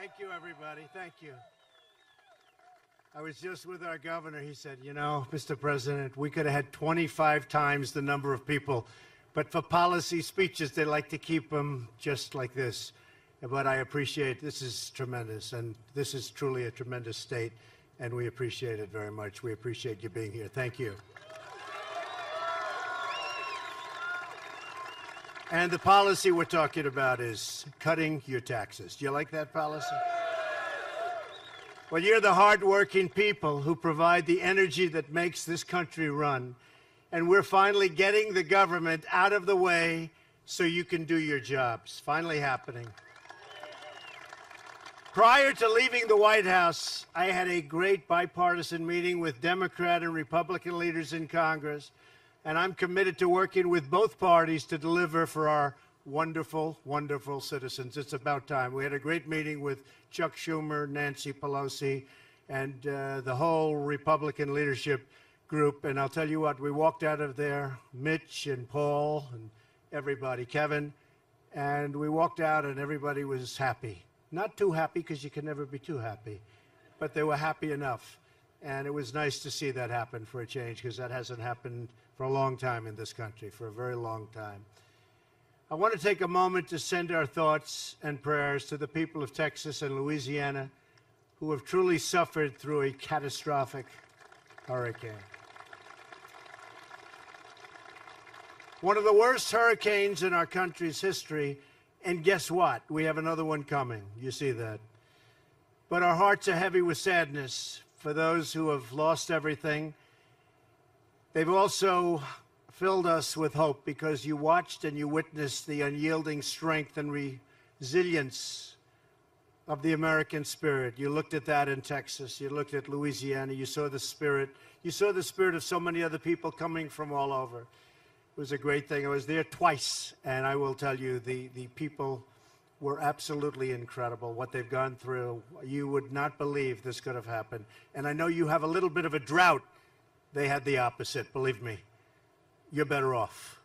Thank you, everybody. Thank you. I was just with our governor. He said, you know, Mr. President, we could have had 25 times the number of people, but for policy speeches, they like to keep them just like this. But I appreciate, this is tremendous, and this is truly a tremendous state, and we appreciate it very much. We appreciate you being here. Thank you. And the policy we're talking about is cutting your taxes. Do you like that policy? Well, you're the hardworking people who provide the energy that makes this country run. And we're finally getting the government out of the way so you can do your jobs. Finally happening. Prior to leaving the White House, I had a great bipartisan meeting with Democrat and Republican leaders in Congress. And I'm committed to working with both parties to deliver for our wonderful, wonderful citizens. It's about time. We had a great meeting with Chuck Schumer, Nancy Pelosi, and the whole Republican leadership group. And I'll tell you what, we walked out of there, Mitch and Paul and everybody, Kevin, and we walked out and everybody was happy. Not too happy, because you can never be too happy, but they were happy enough. And it was nice to see that happen for a change, because that hasn't happened for a long time in this country, for a very long time. I want to take a moment to send our thoughts and prayers to the people of Texas and Louisiana who have truly suffered through a catastrophic hurricane. One of the worst hurricanes in our country's history, and guess what? We have another one coming. You see that. But our hearts are heavy with sadness for those who have lost everything. They've also filled us with hope, because you watched and you witnessed the unyielding strength and resilience of the American spirit. You looked at that in Texas. You looked at Louisiana. You saw the spirit. You saw the spirit of so many other people coming from all over. It was a great thing. I was there twice, and I will tell you, the people were absolutely incredible, what they've gone through. You would not believe this could have happened. And I know you have a little bit of a drought. They had the opposite, believe me. You're better off.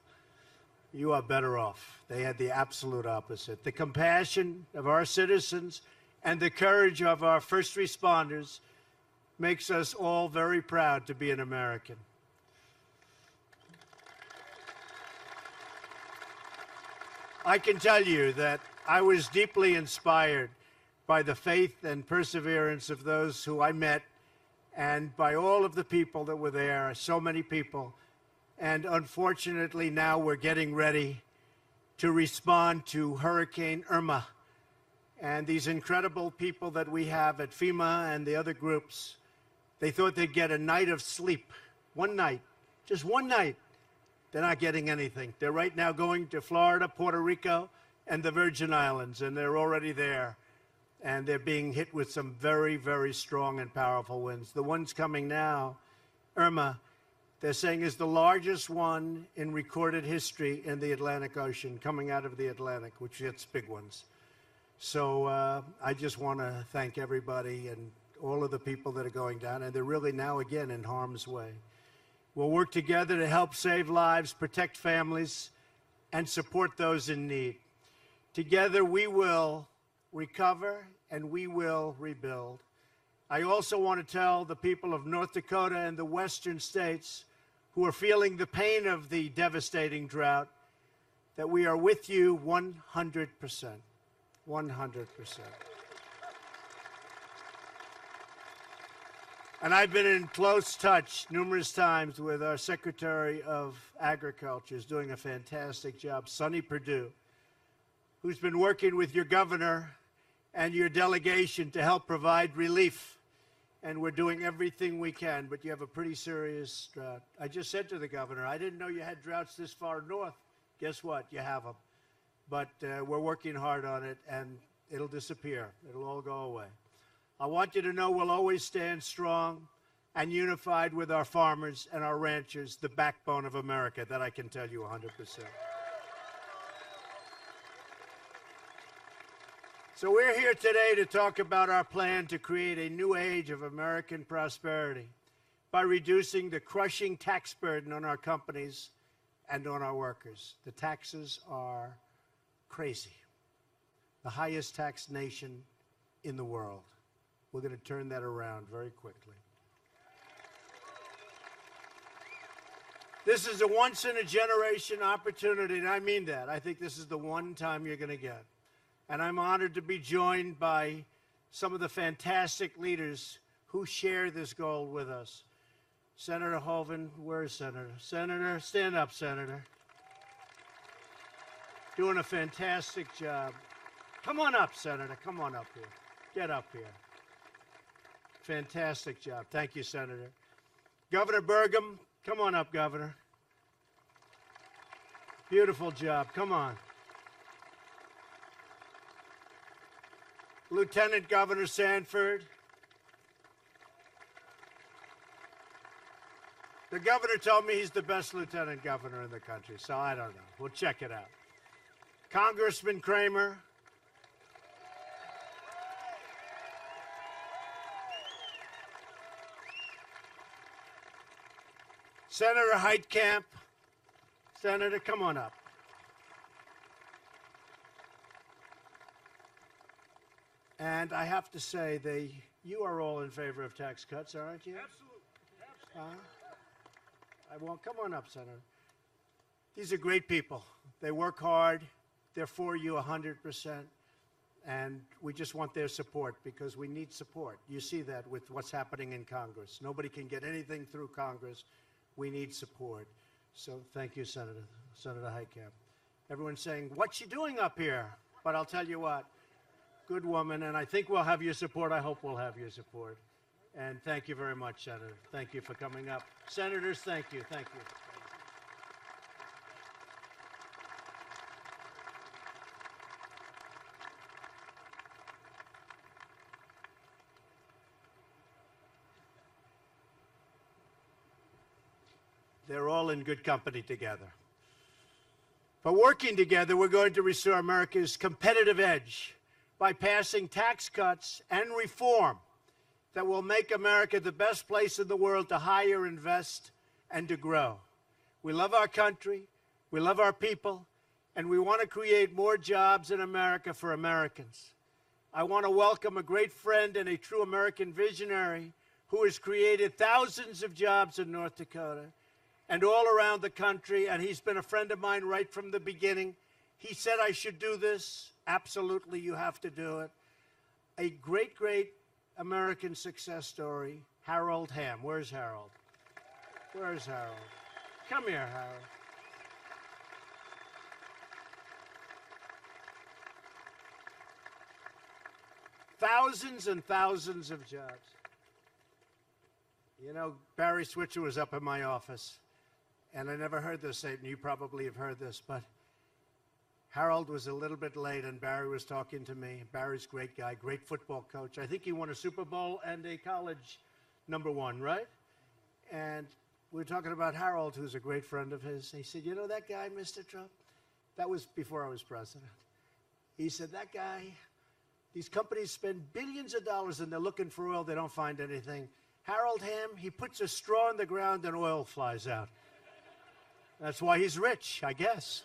You are better off. They had the absolute opposite. The compassion of our citizens and the courage of our first responders makes us all very proud to be an American. I can tell you that I was deeply inspired by the faith and perseverance of those who I met, and by all of the people that were there, so many people. And unfortunately, now we're getting ready to respond to Hurricane Irma. And these incredible people that we have at FEMA and the other groups, they thought they'd get a night of sleep. One night, just one night. They're not getting anything. They're right now going to Florida, Puerto Rico, and the Virgin Islands, and they're already there. And they're being hit with some very, very strong and powerful winds. The ones coming now, Irma, they're saying is the largest one in recorded history in the Atlantic Ocean, coming out of the Atlantic, which hits big ones. So I just want to thank everybody and all of the people that are going down, and they're really now again in harm's way. We'll work together to help save lives, protect families, and support those in need. Together we will recover, and we will rebuild. I also want to tell the people of North Dakota and the western states who are feeling the pain of the devastating drought that we are with you 100%. 100%. And I've been in close touch numerous times with our Secretary of Agriculture, who's doing a fantastic job, Sonny Perdue, who's been working with your governor and your delegation to help provide relief. And we're doing everything we can, but you have a pretty serious drought. I just said to the governor, I didn't know you had droughts this far north. Guess what? You have them. But we're working hard on it, and it'll disappear. It'll all go away. I want you to know we'll always stand strong and unified with our farmers and our ranchers, the backbone of America. That I can tell you 100%. So we're here today to talk about our plan to create a new age of American prosperity by reducing the crushing tax burden on our companies and on our workers. The taxes are crazy. The highest taxed nation in the world. We're going to turn that around very quickly. This is a once-in-a-generation opportunity, and I mean that. I think this is the one time you're going to get. And I'm honored to be joined by some of the fantastic leaders who share this goal with us. Senator Hoeven, where is Senator? Senator, stand up, Senator. Doing a fantastic job. Come on up, Senator. Come on up here. Get up here. Fantastic job. Thank you, Senator. Governor Burgum, come on up, Governor. Beautiful job. Come on. Lieutenant Governor Sanford. The governor told me he's the best lieutenant governor in the country, so I don't know. We'll check it out. Congressman Kramer. Senator Heitkamp. Senator, come on up. And I have to say, you are all in favor of tax cuts, aren't you? Absolutely. Come on up, Senator. These are great people. They work hard. They're for you 100%. And we just want their support because we need support. You see that with what's happening in Congress. Nobody can get anything through Congress. We need support. So thank you, Senator Heitkamp. Everyone's saying, what's she doing up here? But I'll tell you what, good woman, and I think we'll have your support. I hope we'll have your support. And thank you very much, Senator. Thank you for coming up. Senators, thank you. Thank you. They're all in good company together. But working together, we're going to restore America's competitive edge by passing tax cuts and reform that will make America the best place in the world to hire, invest, and to grow. We love our country, we love our people, and we want to create more jobs in America for Americans. I want to welcome a great friend and a true American visionary who has created thousands of jobs in North Dakota and all around the country, and he's been a friend of mine right from the beginning. He said I should do this. Absolutely, you have to do it. A great, great American success story, Harold Hamm. Where's Harold? Where's Harold? Come here, Harold. Thousands and thousands of jobs. You know, Barry Switzer was up in my office, and I never heard this, and you probably have heard this, but Harold was a little bit late, and Barry was talking to me. Barry's a great guy, great football coach. I think he won a Super Bowl and a college #1, right? And we were talking about Harold, who's a great friend of his. He said, you know that guy, Mr. Trump? That was before I was president. He said, that guy, these companies spend billions of dollars, and they're looking for oil. They don't find anything. Harold Hamm, he puts a straw in the ground, and oil flies out. That's why he's rich, I guess.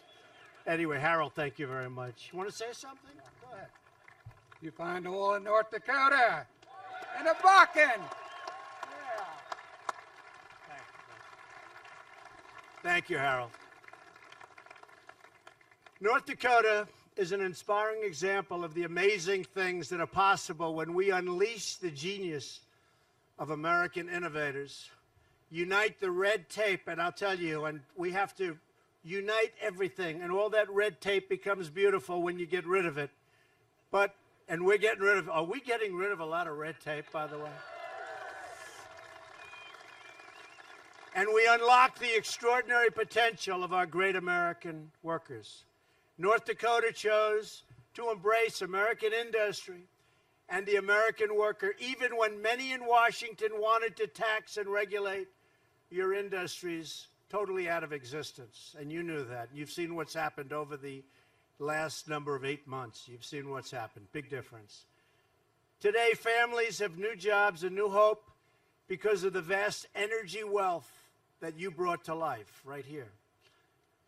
Anyway, Harold, thank you very much. You want to say something? Go ahead. You find oil in North Dakota, in the Bakken. Yeah. Thank you, Harold. North Dakota is an inspiring example of the amazing things that are possible when we unleash the genius of American innovators, unite the red tape, and I'll tell you, and we have to unite everything, and all that red tape becomes beautiful when you get rid of it. And we're getting rid of, are we getting rid of a lot of red tape, by the way? And we unlock the extraordinary potential of our great American workers. North Dakota chose to embrace American industry and the American worker, even when many in Washington wanted to tax and regulate your industries totally out of existence. And you knew that. You've seen what's happened over the last number of 8 months. You've seen what's happened. Big difference. Today, families have new jobs and new hope because of the vast energy wealth that you brought to life right here.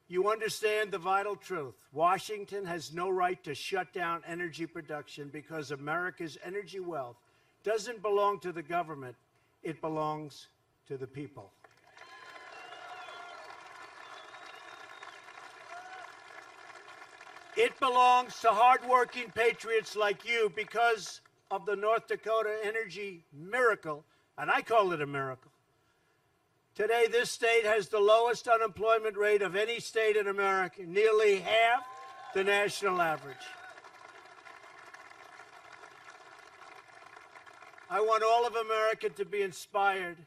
You understand the vital truth. Washington has no right to shut down energy production because America's energy wealth doesn't belong to the government. It belongs to the people. It belongs to hardworking patriots like you because of the North Dakota energy miracle, and I call it a miracle. Today, this state has the lowest unemployment rate of any state in America, nearly half the national average. I want all of America to be inspired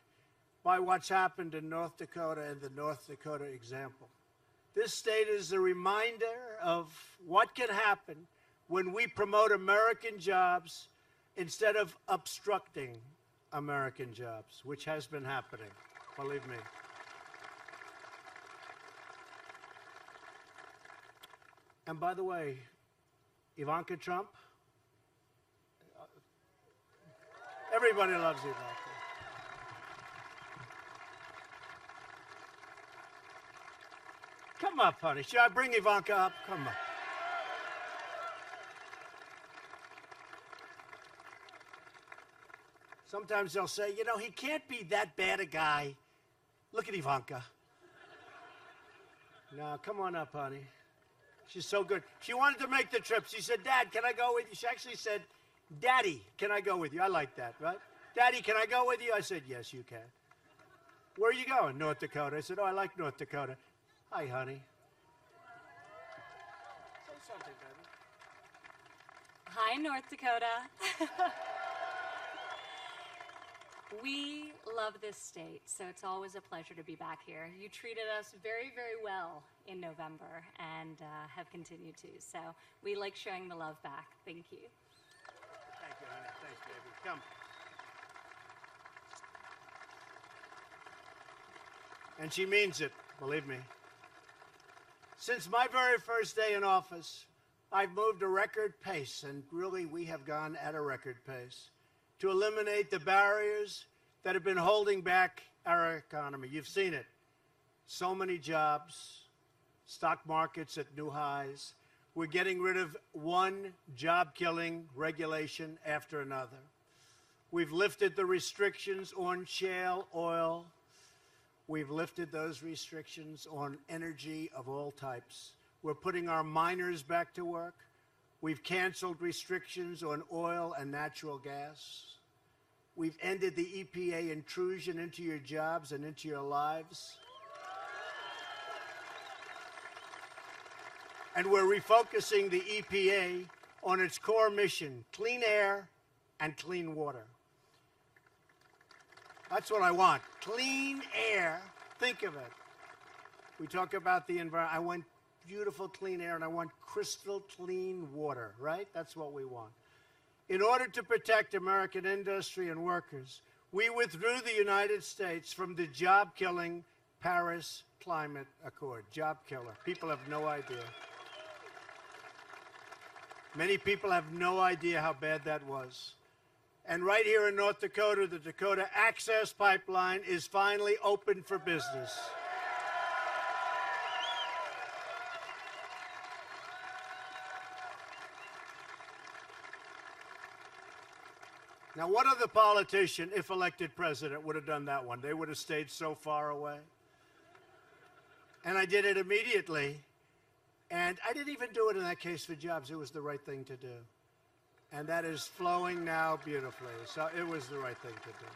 by what's happened in North Dakota and the North Dakota example. This state is a reminder of what can happen when we promote American jobs instead of obstructing American jobs, which has been happening, believe me. And by the way, Ivanka Trump, everybody loves Ivanka. Come up, honey. Should I bring Ivanka up? Come on. Sometimes they'll say, you know, he can't be that bad a guy. Look at Ivanka. No, come on up, honey. She's so good. She wanted to make the trip. She said, Dad, can I go with you? She actually said, Daddy, can I go with you? I like that, right? Daddy, can I go with you? I said, yes, you can. Where are you going? North Dakota. I said, oh, I like North Dakota. Hi, honey. Say something, baby. Hi, North Dakota. We love this state, so it's always a pleasure to be back here. You treated us very, very well in November and have continued to, so we like showing the love back. Thank you. Thank you, honey. Thanks, baby. Come. And she means it, believe me. Since my very first day in office, I've moved a record pace, and really we have gone at a record pace, to eliminate the barriers that have been holding back our economy. You've seen it. So many jobs, stock markets at new highs. We're getting rid of one job-killing regulation after another. We've lifted the restrictions on shale oil. We've lifted those restrictions on energy of all types. We're putting our miners back to work. We've canceled restrictions on oil and natural gas. We've ended the EPA intrusion into your jobs and into your lives. And we're refocusing the EPA on its core mission, clean air and clean water. That's what I want, clean air. Think of it. We talk about the environment. I want beautiful clean air and I want crystal clean water, right? That's what we want. In order to protect American industry and workers, we withdrew the United States from the job-killing Paris Climate Accord. Job killer. People have no idea. Many people have no idea how bad that was. And right here in North Dakota, the Dakota Access Pipeline is finally open for business. Now, what other politician, if elected president, would have done that one? They would have stayed so far away. And I did it immediately. And I didn't even do it in that case for jobs. It was the right thing to do. And that is flowing now beautifully. So it was the right thing to do.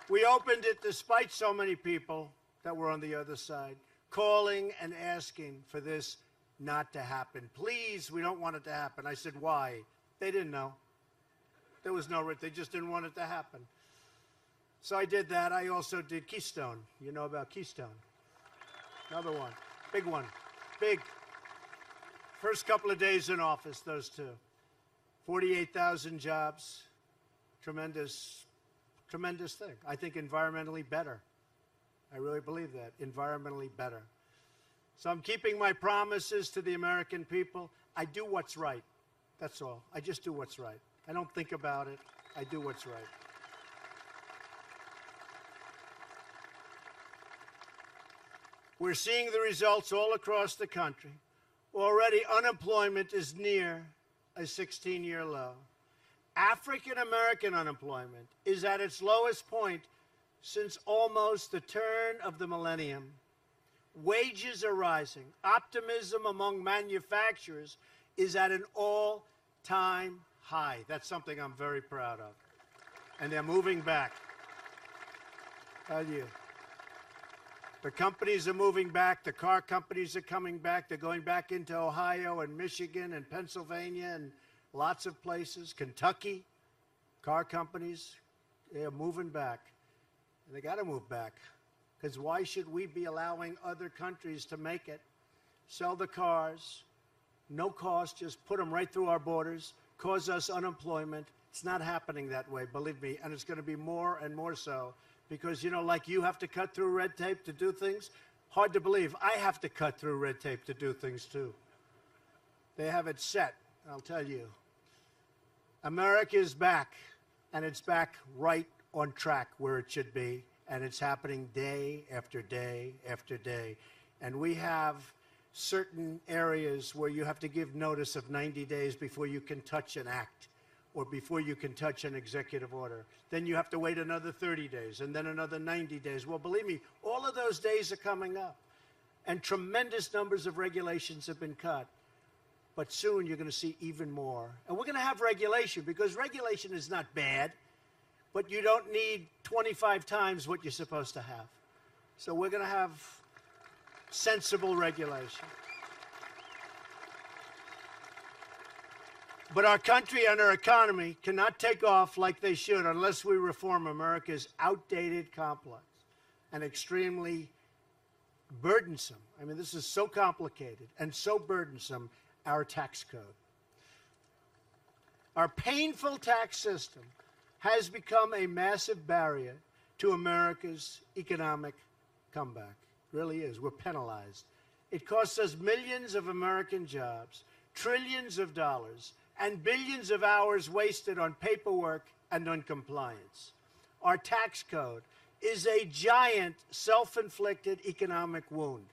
We opened it despite so many people that were on the other side, calling and asking for this not to happen. Please, we don't want it to happen. I said, why? They didn't know. There was no, they just didn't want it to happen. So I did that. I also did Keystone. You know about Keystone. Another one. Big one. Big. First couple of days in office, those two. 48,000 jobs. Tremendous, tremendous thing. I think environmentally better. I really believe that. Environmentally better. So I'm keeping my promises to the American people. I do what's right. That's all. I just do what's right. I don't think about it. I do what's right. We're seeing the results all across the country. Already, unemployment is near a 16-year low. African American unemployment is at its lowest point since almost the turn of the millennium. Wages are rising. Optimism among manufacturers is at an all-time high. That's something I'm very proud of. And they're moving back. Tell you. The companies are moving back. The car companies are coming back. They're going back into Ohio and Michigan and Pennsylvania and lots of places. Kentucky, car companies, they're moving back. And they got to move back. Because why should we be allowing other countries to make it, sell the cars, no cost, just put them right through our borders, cause us unemployment? It's not happening that way, believe me, and it's going to be more and more so. Because, you know, like you have to cut through red tape to do things, hard to believe. I have to cut through red tape to do things, too. They have it set, I'll tell you. America is back, and it's back right on track where it should be. And it's happening day after day after day. And we have certain areas where you have to give notice of 90 days before you can touch an act or before you can touch an executive order. Then you have to wait another 30 days and then another 90 days. Well, believe me, all of those days are coming up. And tremendous numbers of regulations have been cut. But soon you're going to see even more. And we're going to have regulation because regulation is not bad. But you don't need 25 times what you're supposed to have. So we're going to have sensible regulation. But our country and our economy cannot take off like they should unless we reform America's outdated, complex, and extremely burdensome. I mean, this is so complicated and so burdensome, our tax code. Our painful tax system has become a massive barrier to America's economic comeback. It really is. We're penalized. It costs us millions of American jobs, trillions of dollars, and billions of hours wasted on paperwork and non-compliance. Our tax code is a giant self-inflicted economic wound.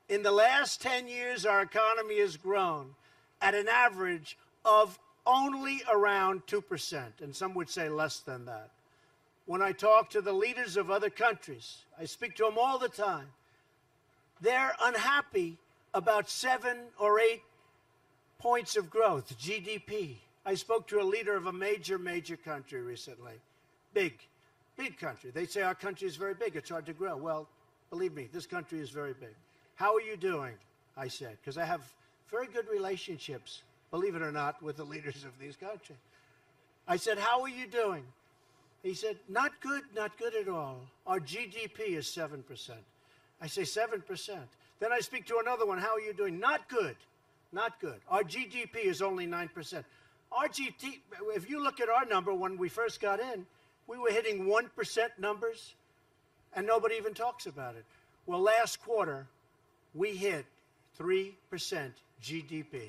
In the last 10 years, our economy has grown at an average of only around 2%, and some would say less than that. When I talk to the leaders of other countries, I speak to them all the time, they're unhappy about 7 or 8 points of growth, GDP. I spoke to a leader of a major country recently. Big country. They say our country is very big. It's hard to grow. Well, believe me, this country is very big. How are you doing? I said, because I have very good relationships, believe it or not, with the leaders of these countries. I said, how are you doing? He said, not good at all. Our GDP is 7%. I say, 7%. Then I speak to another one, how are you doing? Not good. Our GDP is only 9%. Our GDP, if you look at our number when we first got in, we were hitting 1% numbers, and nobody even talks about it. Well, last quarter, we hit 3% GDP.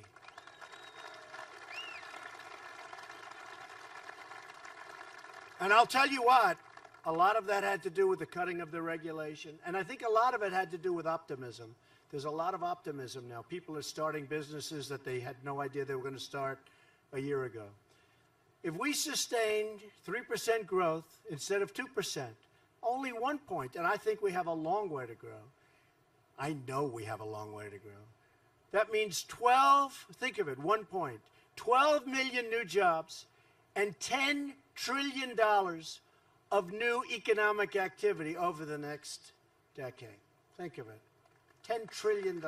And I'll tell you what, a lot of that had to do with the cutting of the regulation, and I think a lot of it had to do with optimism. There's a lot of optimism now. People are starting businesses that they had no idea they were going to start a year ago. If we sustained 3% growth instead of 2%, only 1 point, and I think we have a long way to grow. I know we have a long way to grow. That means 12, think of it, 1 point, 12 million new jobs and $10 trillion of new economic activity over the next decade. Think of it. $10 trillion.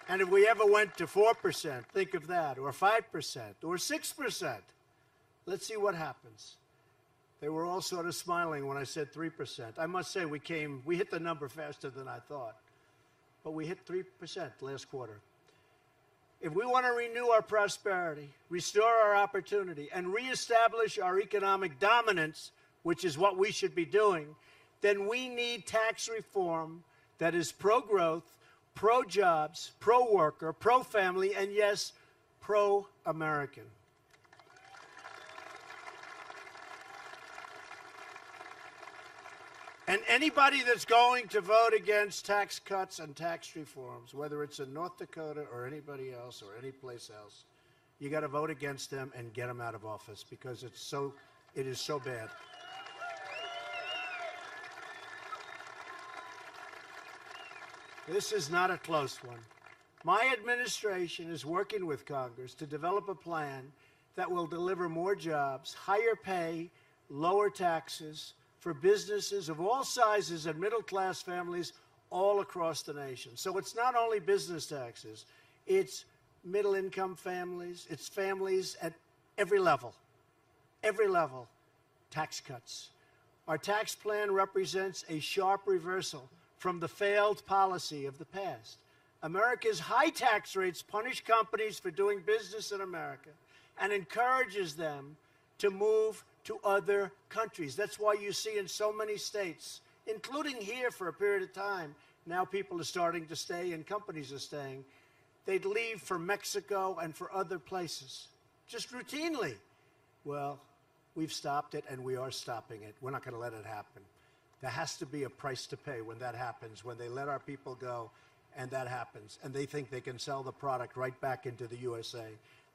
And if we ever went to 4%, think of that, or 5%, or 6%, let's see what happens. They were all sort of smiling when I said 3%. I must say we hit the number faster than I thought. But we hit 3% last quarter. If we want to renew our prosperity, restore our opportunity, and reestablish our economic dominance, which is what we should be doing, then we need tax reform that is pro-growth, pro-jobs, pro-worker, pro-family, and yes, pro-American. And anybody that's going to vote against tax cuts and tax reforms, whether it's in North Dakota or anybody else or any place else, you got to vote against them and get them out of office because it is so bad. This is not a close one. My administration is working with Congress to develop a plan that will deliver more jobs, higher pay, lower taxes for businesses of all sizes and middle-class families all across the nation. So it's not only business taxes, it's middle-income families, it's families at every level, tax cuts. Our tax plan represents a sharp reversal from the failed policy of the past. America's high tax rates punish companies for doing business in America and encourages them to move to other countries. That's why you see in so many states, including here for a period of time, now people are starting to stay and companies are staying. They'd leave for Mexico and for other places, just routinely. Well, we've stopped it and we are stopping it. We're not going to let it happen. There has to be a price to pay when that happens, when they let our people go and that happens, and they think they can sell the product right back into the USA.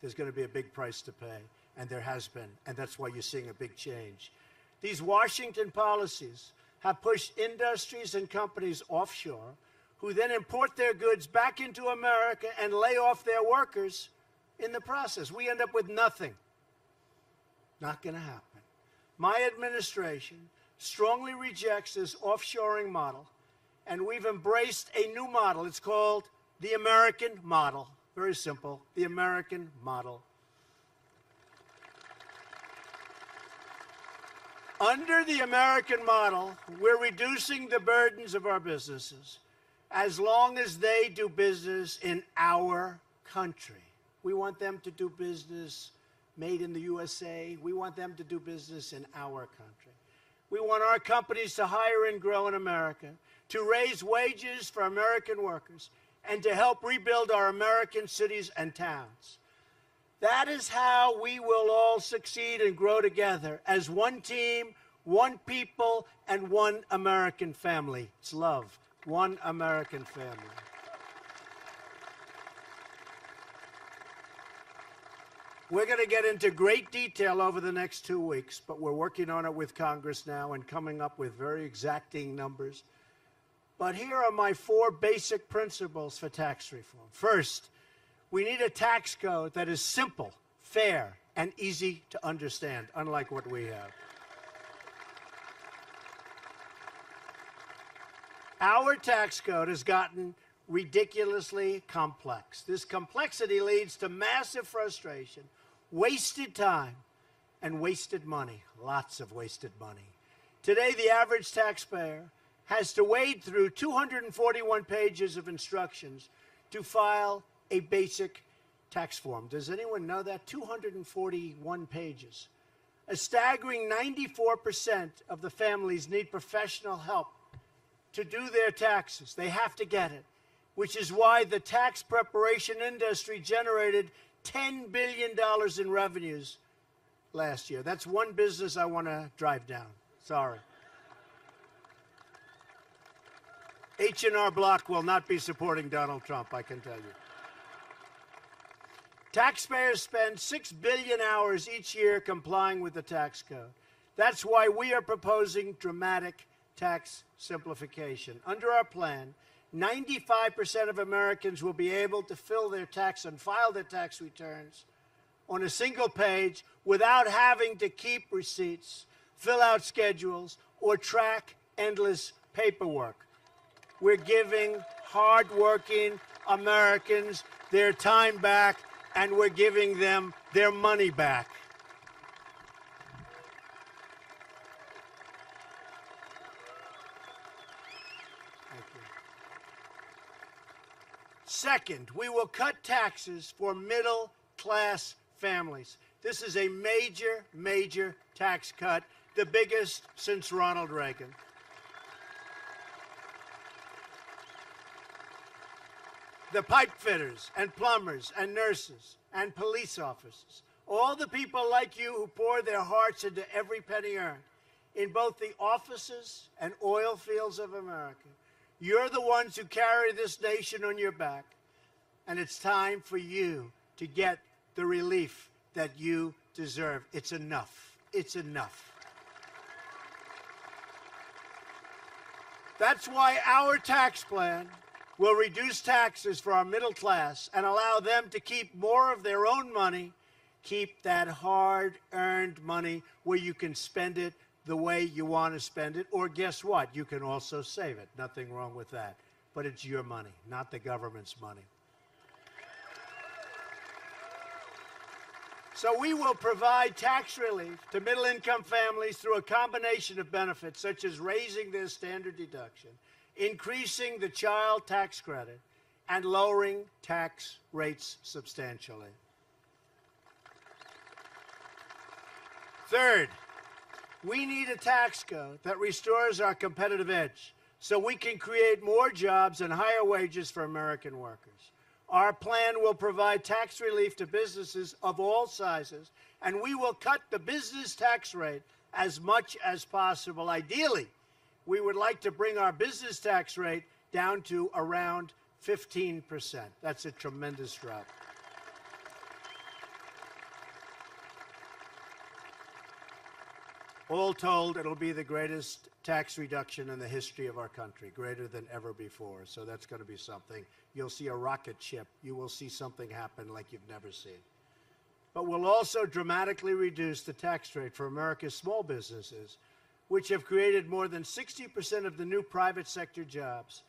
There's going to be a big price to pay, and there has been, and that's why you're seeing a big change. These Washington policies have pushed industries and companies offshore, who then import their goods back into America and lay off their workers in the process. We end up with nothing. Not going to happen. My administration strongly rejects this offshoring model, and we've embraced a new model. It's called the American model. Very simple, the American model. Under the American model, we're reducing the burdens of our businesses as long as they do business in our country. We want them to do business made in the USA. We want them to do business in our country. We want our companies to hire and grow in America, to raise wages for American workers, and to help rebuild our American cities and towns. That is how we will all succeed and grow together as one team, one people, and one American family. It's love, one American family. We're going to get into great detail over the next 2 weeks, but we're working on it with Congress now and coming up with very exacting numbers. But here are my 4 basic principles for tax reform. First, we need a tax code that is simple, fair, and easy to understand, unlike what we have. Our tax code has gotten ridiculously complex. This complexity leads to massive frustration, wasted time, and wasted money, lots of wasted money. Today, the average taxpayer has to wade through 241 pages of instructions to file a basic tax form. Does anyone know that? 241 pages. A staggering 94% of the families need professional help to do their taxes. They have to get it, which is why the tax preparation industry generated $10 billion in revenues last year. That's one business I want to drive down. Sorry. H&R Block will not be supporting Donald Trump, I can tell you. Taxpayers spend 6 billion hours each year complying with the tax code. That's why we are proposing dramatic tax simplification. Under our plan, 95% of Americans will be able to fill their tax and file their tax returns on a single page without having to keep receipts, fill out schedules, or track endless paperwork. We're giving hardworking Americans their time back, and we're giving them their money back. Thank you. Second, we will cut taxes for middle-class families. This is a major, major tax cut, the biggest since Ronald Reagan. The pipe fitters and plumbers and nurses and police officers, all the people like you who pour their hearts into every penny earned. in both the offices and oil fields of America. You're the ones who carry this nation on your back, and it's time for you to get the relief that you deserve. It's enough. It's enough. That's why our tax plan will reduce taxes for our middle class and allow them to keep more of their own money, keep that hard-earned money where you can spend it the way you want to spend it, or guess what? You can also save it. Nothing wrong with that. But it's your money, not the government's money. So we will provide tax relief to middle-income families through a combination of benefits, such as raising their standard deduction, increasing the child tax credit, and lowering tax rates substantially. Third, we need a tax code that restores our competitive edge so we can create more jobs and higher wages for American workers. Our plan will provide tax relief to businesses of all sizes, and we will cut the business tax rate as much as possible. Ideally, we would like to bring our business tax rate down to around 15%. That's a tremendous drop. All told, it'll be the greatest tax reduction in the history of our country, greater than ever before. So that's going to be something. You'll see a rocket ship. You will see something happen like you've never seen. But we'll also dramatically reduce the tax rate for America's small businesses, which have created more than 60% of the new private sector jobs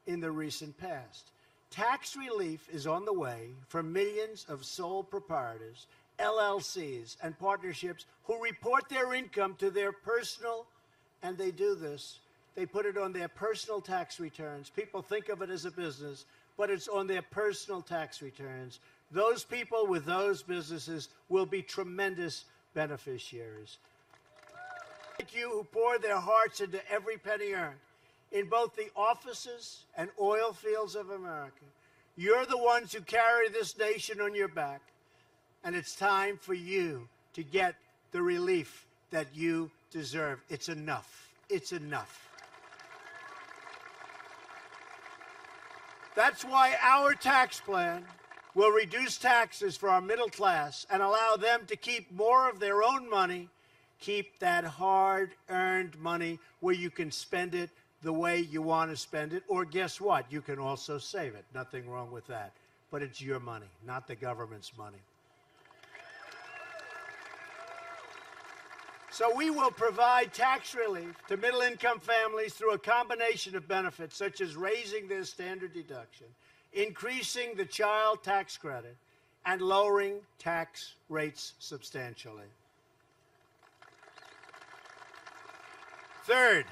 in the recent past. Tax relief is on the way for millions of sole proprietors, LLCs, and partnerships who report their income to their personal, and they do this, they put it on their personal tax returns. People think of it as a business, but it's on their personal tax returns. Those people with those businesses will be tremendous beneficiaries. Like you, who pour their hearts into every penny earned in both the offices and oil fields of America. You're the ones who carry this nation on your back, and it's time for you to get the relief that you deserve. It's enough. It's enough. That's why our tax plan will reduce taxes for our middle class and allow them to keep more of their own money, keep that hard-earned money where you can spend it the way you want to spend it, or guess what? You can also save it. Nothing wrong with that. But it's your money, not the government's money. So we will provide tax relief to middle-income families through a combination of benefits, such as raising their standard deduction, increasing the child tax credit, and lowering tax rates substantially. Third,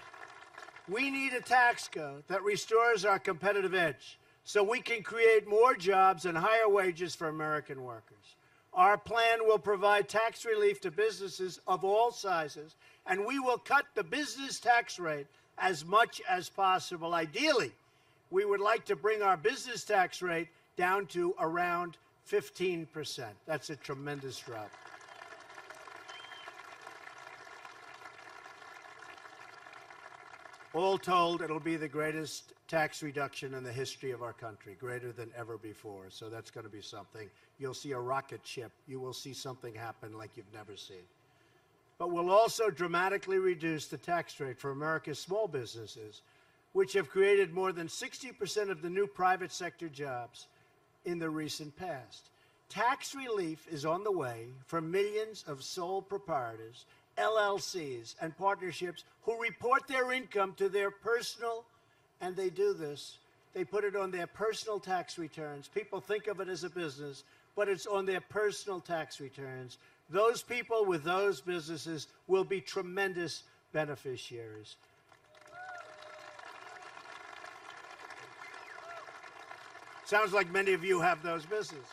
we need a tax code that restores our competitive edge so we can create more jobs and higher wages for American workers. Our plan will provide tax relief to businesses of all sizes, and we will cut the business tax rate as much as possible. Ideally, we would like to bring our business tax rate down to around 15%. That's a tremendous drop. All told, it'll be the greatest tax reduction in the history of our country, greater than ever before. So that's going to be something. You'll see a rocket ship. You will see something happen like you've never seen. But we'll also dramatically reduce the tax rate for America's small businesses, which have created more than 60% of the new private sector jobs in the recent past. Tax relief is on the way for millions of sole proprietors, LLCs, and partnerships who report their income to their personal, and they do this, they put it on their personal tax returns. People think of it as a business, but it's on their personal tax returns. Those people with those businesses will be tremendous beneficiaries. Sounds like many of you have those businesses.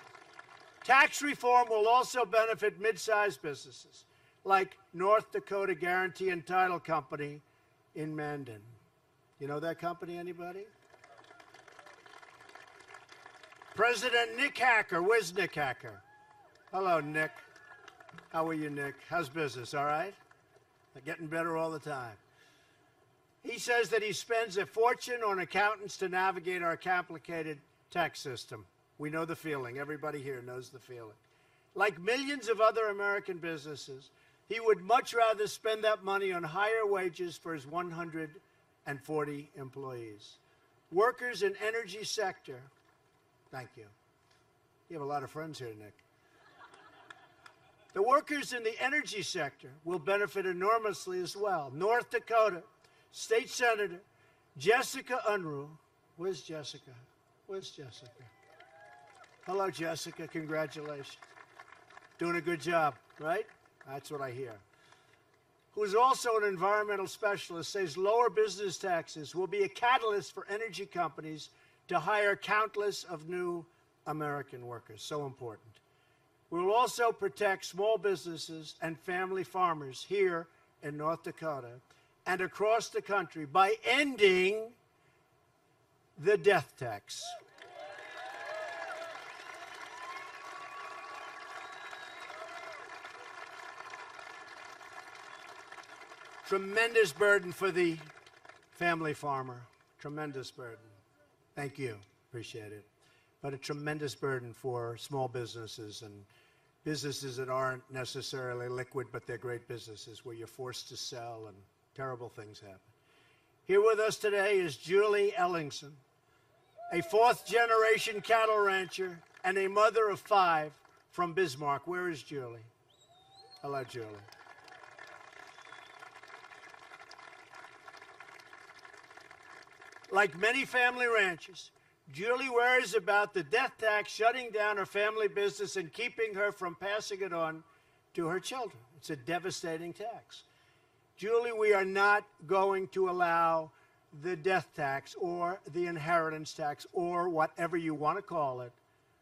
Tax reform will also benefit mid-sized businesses like North Dakota Guarantee and Title Company in Mandan. You know that company, anybody? President Nick Hacker. Where's Nick Hacker? Hello, Nick. How are you, Nick? How's business? All right? They're getting better all the time. He says that he spends a fortune on accountants to navigate our complicated tax system. We know the feeling. Everybody here knows the feeling. Like millions of other American businesses, he would much rather spend that money on higher wages for his 140 employees. Workers in energy sector, thank you. You have a lot of friends here, Nick. The workers in the energy sector will benefit enormously as well. North Dakota State Senator Jessica Unruh. Where's Jessica? Where's Jessica? Hello, Jessica. Congratulations. Doing a good job, right? That's what I hear. Who's also an environmental specialist, says lower business taxes will be a catalyst for energy companies to hire countless of new American workers. So important. We will also protect small businesses and family farmers here in North Dakota and across the country by ending the death tax. Tremendous burden for the family farmer. Tremendous burden. Thank you. Appreciate it. But a tremendous burden for small businesses and businesses that aren't necessarily liquid, but they're great businesses where you're forced to sell and terrible things happen. Here with us today is Julie Ellingson, a fourth-generation cattle rancher and a mother of 5 from Bismarck. Where is Julie? Hello, Julie. Like many family ranchers, Julie worries about the death tax shutting down her family business and keeping her from passing it on to her children. It's a devastating tax. Julie, we are not going to allow the death tax or the inheritance tax or whatever you want to call it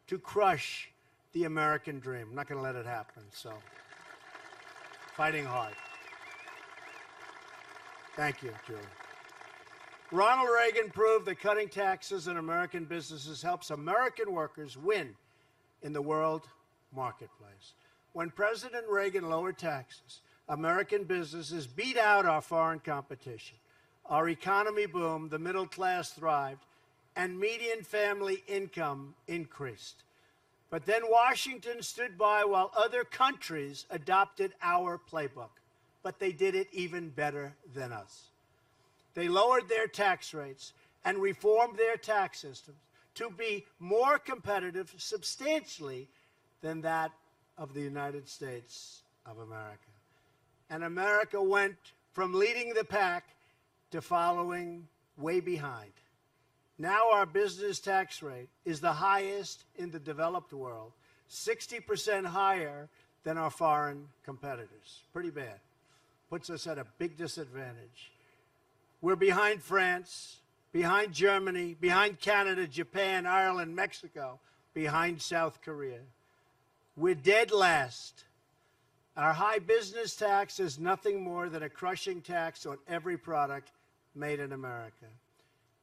to crush the American dream. I'm not going to let it happen, so fighting hard. Thank you, Julie. Ronald Reagan proved that cutting taxes on American businesses helps American workers win in the world marketplace. When President Reagan lowered taxes, American businesses beat out our foreign competition. Our economy boomed, the middle class thrived, and median family income increased. But then Washington stood by while other countries adopted our playbook. But they did it even better than us. They lowered their tax rates and reformed their tax systems to be more competitive substantially than that of the United States of America. And America went from leading the pack to following way behind. Now our business tax rate is the highest in the developed world, 60% higher than our foreign competitors. Pretty bad. Puts us at a big disadvantage. We're behind France, behind Germany, behind Canada, Japan, Ireland, Mexico, behind South Korea. We're dead last. Our high business tax is nothing more than a crushing tax on every product made in America.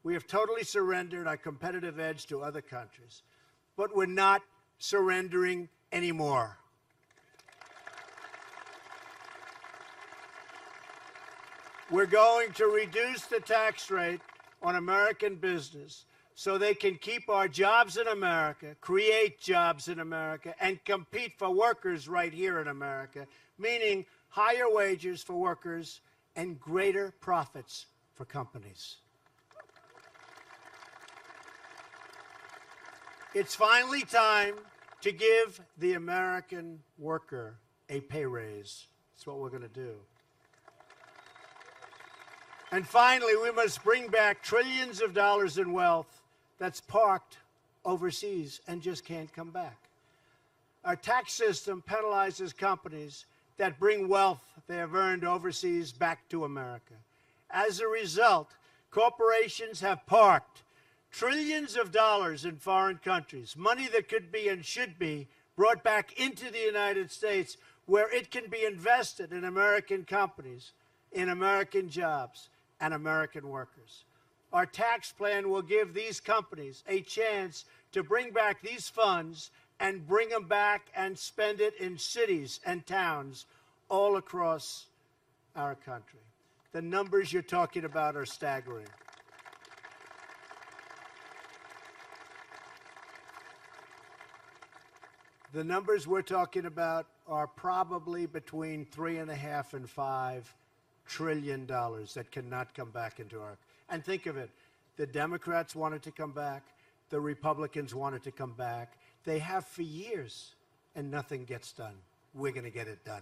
We have totally surrendered our competitive edge to other countries, but we're not surrendering anymore. We're going to reduce the tax rate on American business so they can keep our jobs in America, create jobs in America, and compete for workers right here in America, meaning higher wages for workers and greater profits for companies. It's finally time to give the American worker a pay raise. That's what we're going to do. And finally, we must bring back trillions of dollars in wealth that's parked overseas and just can't come back. Our tax system penalizes companies that bring wealth they have earned overseas back to America. As a result, corporations have parked trillions of dollars in foreign countries, money that could be and should be brought back into the United States where it can be invested in American companies, in American jobs, and American workers. Our tax plan will give these companies a chance to bring back these funds and bring them back and spend it in cities and towns all across our country. The numbers you're talking about are staggering. The numbers we're talking about are probably between $3.5 and $5 trillion that cannot come back into our. And think of it, the Democrats wanted to come back, the Republicans wanted to come back. They have for years, and nothing gets done. We're going to get it done.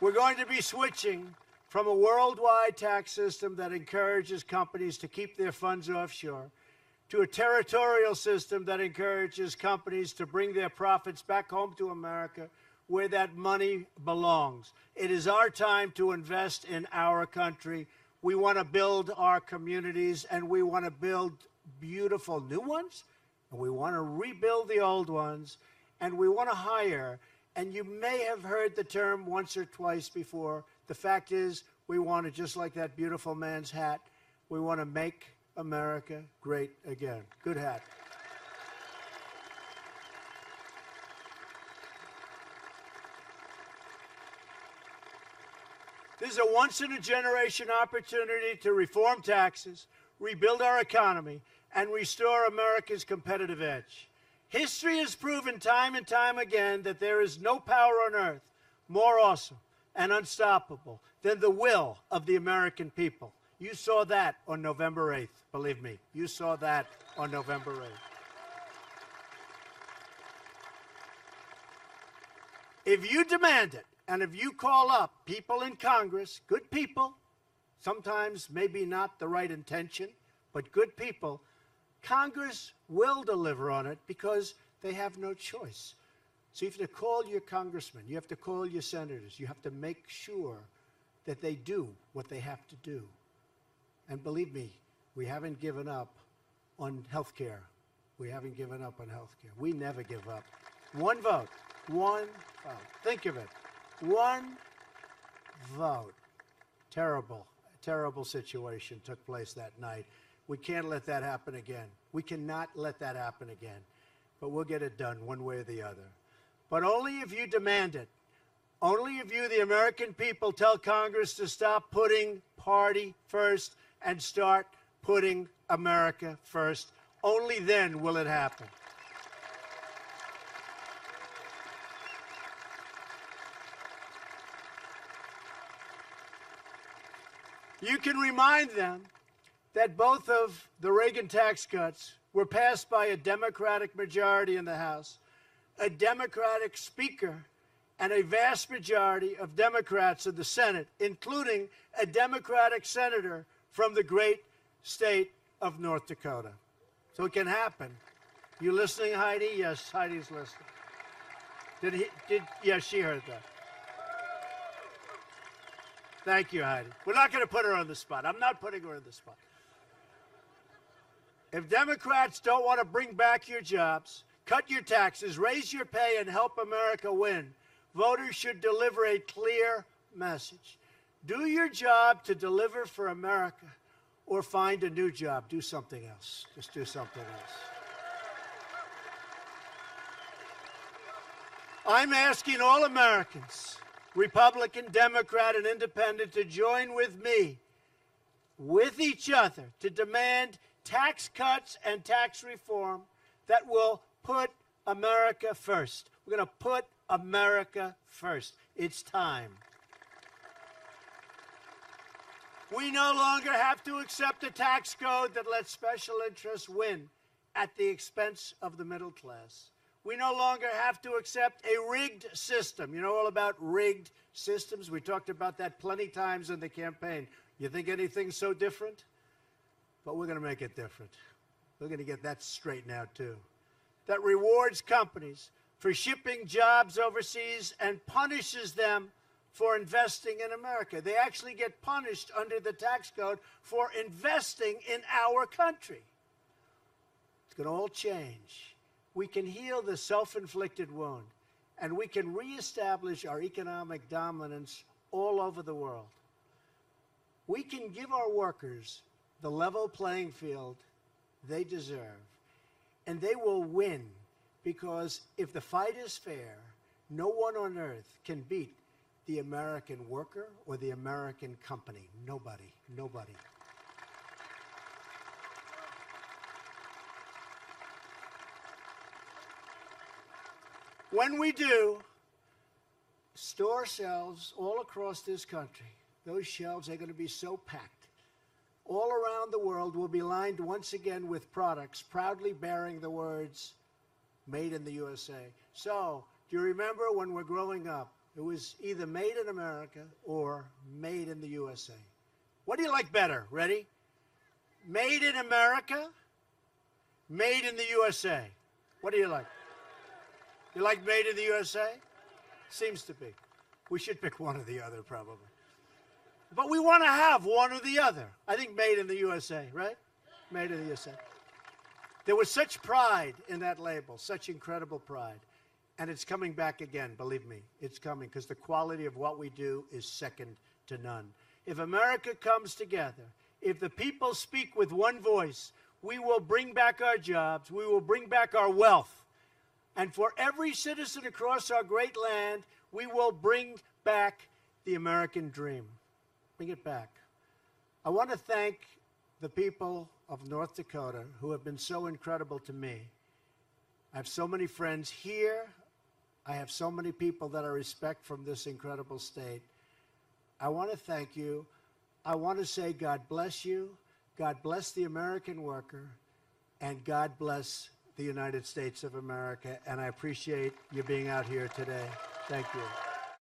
We're going to be switching from a worldwide tax system that encourages companies to keep their funds offshore to a territorial system that encourages companies to bring their profits back home to America where that money belongs. It is our time to invest in our country. We want to build our communities, and we want to build beautiful new ones, and we want to rebuild the old ones, and we want to hire. And you may have heard the term once or twice before. The fact is, we want to, just like that beautiful man's hat, we want to make America great again. Good hat. This is a once-in-a-generation opportunity to reform taxes, rebuild our economy, and restore America's competitive edge. History has proven time and time again that there is no power on earth more awesome and unstoppable than the will of the American people. You saw that on November 8th, believe me. You saw that on November 8th. If you demand it, and if you call up people in Congress, good people, sometimes maybe not the right intention, but good people, Congress will deliver on it because they have no choice. So you have to call your congressmen, you have to call your senators, you have to make sure that they do what they have to do. And believe me, we haven't given up on health care. We haven't given up on health care. We never give up. One vote. One vote. Think of it. One vote. Terrible, terrible situation took place that night. We can't let that happen again. We cannot let that happen again. But we'll get it done one way or the other. But only if you demand it. Only if you, the American people, tell Congress to stop putting party first and start putting America first. Only then will it happen. You can remind them that both of the Reagan tax cuts were passed by a Democratic majority in the House, a Democratic Speaker, and a vast majority of Democrats in the Senate, including a Democratic senator from the great state of North Dakota. So it can happen. You listening, Heidi? Yes, Heidi's listening. Yes, she heard that. Thank you, Heidi. We're not going to put her on the spot. I'm not putting her on the spot. If Democrats don't want to bring back your jobs, cut your taxes, raise your pay, and help America win, voters should deliver a clear message. Do your job to deliver for America, or find a new job. Do something else. Just do something else. I'm asking all Americans, Republican, Democrat, and Independent, to join with me, with each other, to demand tax cuts and tax reform that will put America first. We're going to put America first. It's time. We no longer have to accept a tax code that lets special interests win at the expense of the middle class. We no longer have to accept a rigged system. You know all about rigged systems? We talked about that plenty times in the campaign. You think anything's so different? But we're going to make it different. We're going to get that straightened out, too. That rewards companies for shipping jobs overseas and punishes them for investing in America. They actually get punished under the tax code for investing in our country. It's going to all change. We can heal the self-inflicted wound, and we can reestablish our economic dominance all over the world. We can give our workers the level playing field they deserve, and they will win because if the fight is fair, no one on earth can beat the American worker or the American company. Nobody, nobody. When we do, store shelves all across this country, those shelves are going to be so packed. All around the world will be lined once again with products proudly bearing the words, made in the USA. So, do you remember when we're growing up, it was either made in America or made in the USA? What do you like better? Ready? Made in America, made in the USA. What do you like? You like made in the USA? Seems to be. We should pick one or the other, probably. But we want to have one or the other. I think made in the USA, right? Made in the USA. There was such pride in that label, such incredible pride. And it's coming back again, believe me. It's coming, because the quality of what we do is second to none. If America comes together, if the people speak with one voice, we will bring back our jobs, we will bring back our wealth. And for every citizen across our great land, we will bring back the American dream. Bring it back. I want to thank the people of North Dakota who have been so incredible to me. I have so many friends here. I have so many people that I respect from this incredible state. I want to thank you. I want to say God bless you, God bless the American worker, and God bless the United States of America. And I appreciate you being out here today. Thank you.